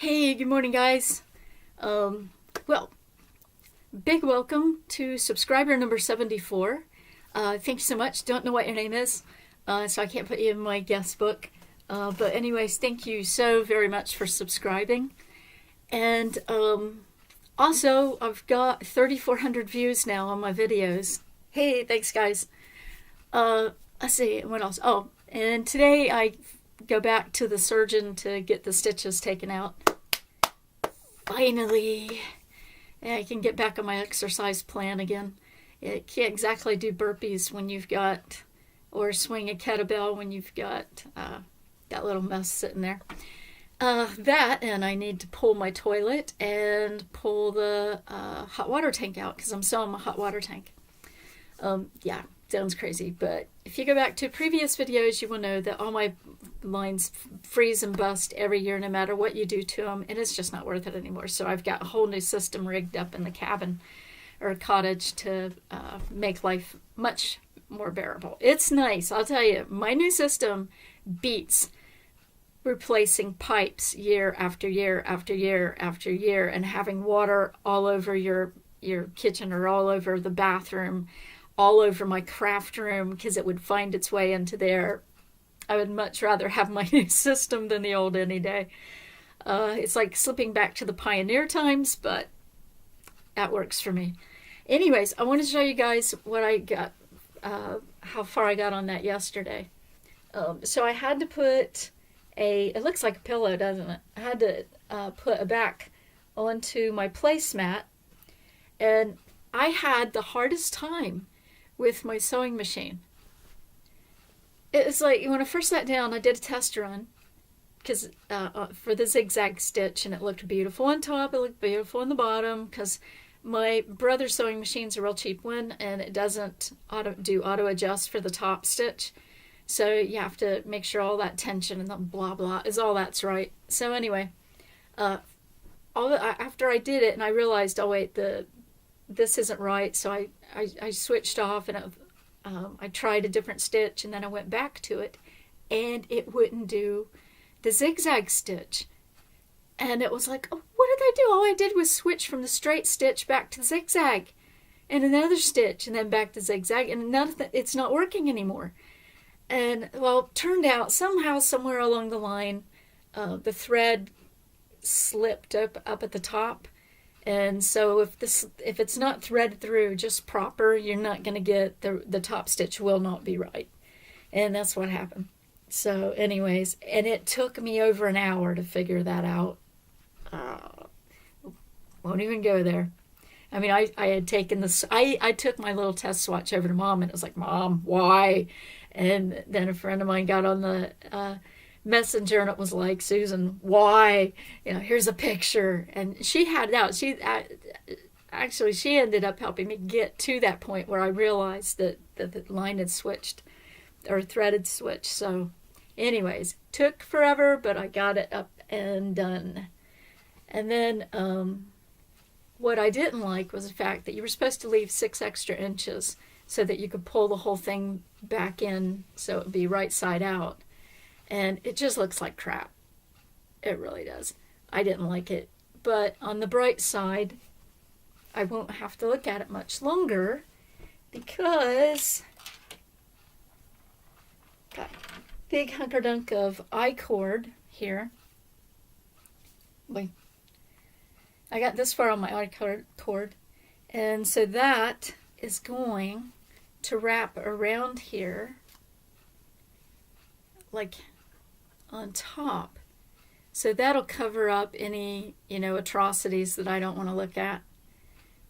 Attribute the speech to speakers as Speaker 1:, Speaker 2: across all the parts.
Speaker 1: Hey, good morning, guys. Well, big welcome to subscriber number 74. Thank you so much. Don't know what your name is, so I can't put you in my guest book. But anyways, thank you so very much for subscribing. And also, I've got 3,400 views now on my videos. Hey, thanks, guys. Let's see, what else? Oh, and today I go back to the surgeon to get the stitches taken out. Finally, I can get back on my exercise plan again. You can't exactly do burpees when you've got, or swing a kettlebell when you've got that little mess sitting there. That, and I need to pull my toilet and pull the hot water tank out because I'm still in my hot water tank. Yeah, sounds crazy, but if you go back to previous videos, you will know that all my lines freeze and bust every year no matter what you do to them, and it's just not worth it anymore. So I've got a whole new system rigged up in the cabin or cottage to make life much more bearable. It's nice, I'll tell you. My new system beats replacing pipes year after year after year after year and having water all over your kitchen or all over the bathroom, all over my craft room because it would find its way into there. I would much rather have my new system than the old any day. It's like slipping back to the pioneer times, but that works for me. Anyways, I want to show you guys what I got, how far I got on that yesterday. So I had to put it looks like a pillow, doesn't it? I had to put a back onto my placemat, and I had the hardest time with my sewing machine. It was like when I first sat down, I did a test run because for the zigzag stitch, and it looked beautiful on top, it looked beautiful on the bottom because my brother's sewing machine's a real cheap one, and it doesn't auto adjust for the top stitch. So you have to make sure all that tension and the blah blah is all that's right. So anyway, after I did it and I realized, oh wait, this isn't right. So I switched off and I tried a different stitch, and then I went back to it, and it wouldn't do the zigzag stitch. And it was like, oh, what did I do? All I did was switch from the straight stitch back to zigzag, and another stitch, and then back to zigzag, and it's not working anymore. And well, turned out somehow, somewhere along the line, the thread slipped up at the top. And so if it's not threaded through just proper, you're not going to get the top stitch will not be right. And that's what happened. So anyways, and it took me over an hour to figure that out. Won't even go there. I mean, I had taken this, I took my little test swatch over to Mom, and it was like, Mom, why? And then a friend of mine got on the Messenger, and it was like, Susan, why? Here's a picture. And she had it out. She ended up helping me get to that point where I realized that the line had switched, or thread had switched. So anyways, took forever, but I got it up and done. And then what I didn't like was the fact that you were supposed to leave 6 extra inches so that you could pull the whole thing back in so it would be right side out. And it just looks like crap. It really does. I didn't like it. But on the bright side, I won't have to look at it much longer because got a big hunkerdunk of I-cord here. Wait. I got this far on my I-cord. And so that is going to wrap around here like on top. So that'll cover up any, atrocities that I don't want to look at.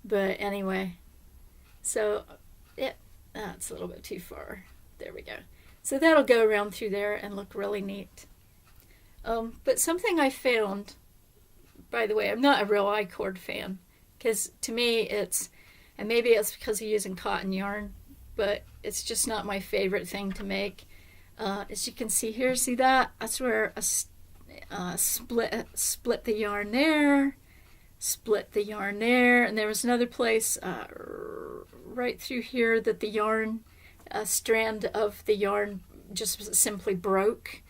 Speaker 1: But anyway, so that's a little bit too far. There we go. So that'll go around through there and look really neat. But something I found, by the way, I'm not a real I-cord fan because to me and maybe it's because of using cotton yarn, but it's just not my favorite thing to make. As you can see here, see that? That's where split the yarn there, split the yarn there, and there was another place right through here that the yarn, a strand of the yarn just simply broke.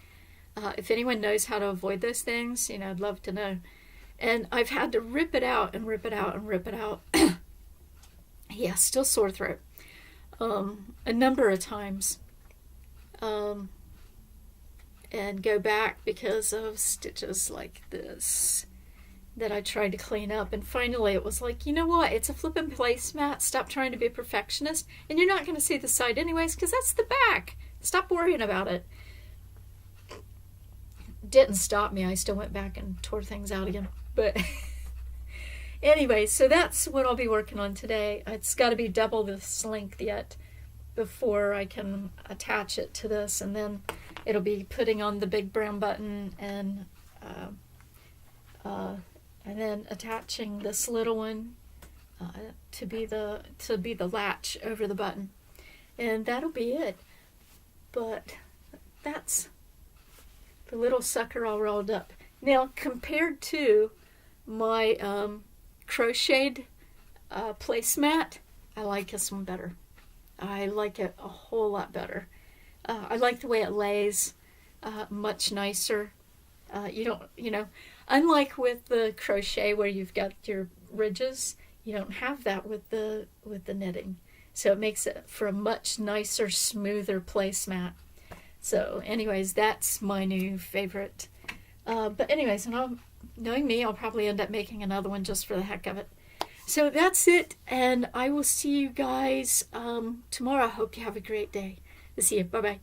Speaker 1: If anyone knows how to avoid those things, I'd love to know. And I've had to rip it out and rip it out and rip it out. Yeah, still sore throat. A number of times. And go back because of stitches like this that I tried to clean up. And finally it was like, you know what? It's a flippin' placemat. Stop trying to be a perfectionist. And you're not going to see the side anyways because that's the back. Stop worrying about it. Didn't stop me. I still went back and tore things out again. But anyway, so that's what I'll be working on today. It's got to be double this length yet before I can attach it to this. And then it'll be putting on the big brown button and then attaching this little one to be the latch over the button, and that'll be it. But that's the little sucker all rolled up. Now, compared to my crocheted placemat, I like this one better. I like it a whole lot better. I like the way it lays, much nicer. Unlike with the crochet where you've got your ridges, you don't have that with the knitting. So it makes it for a much nicer, smoother placemat. So anyways, that's my new favorite. But anyways, knowing me, I'll probably end up making another one just for the heck of it. So that's it, and I will see you guys tomorrow. I hope you have a great day. See you. Bye-bye.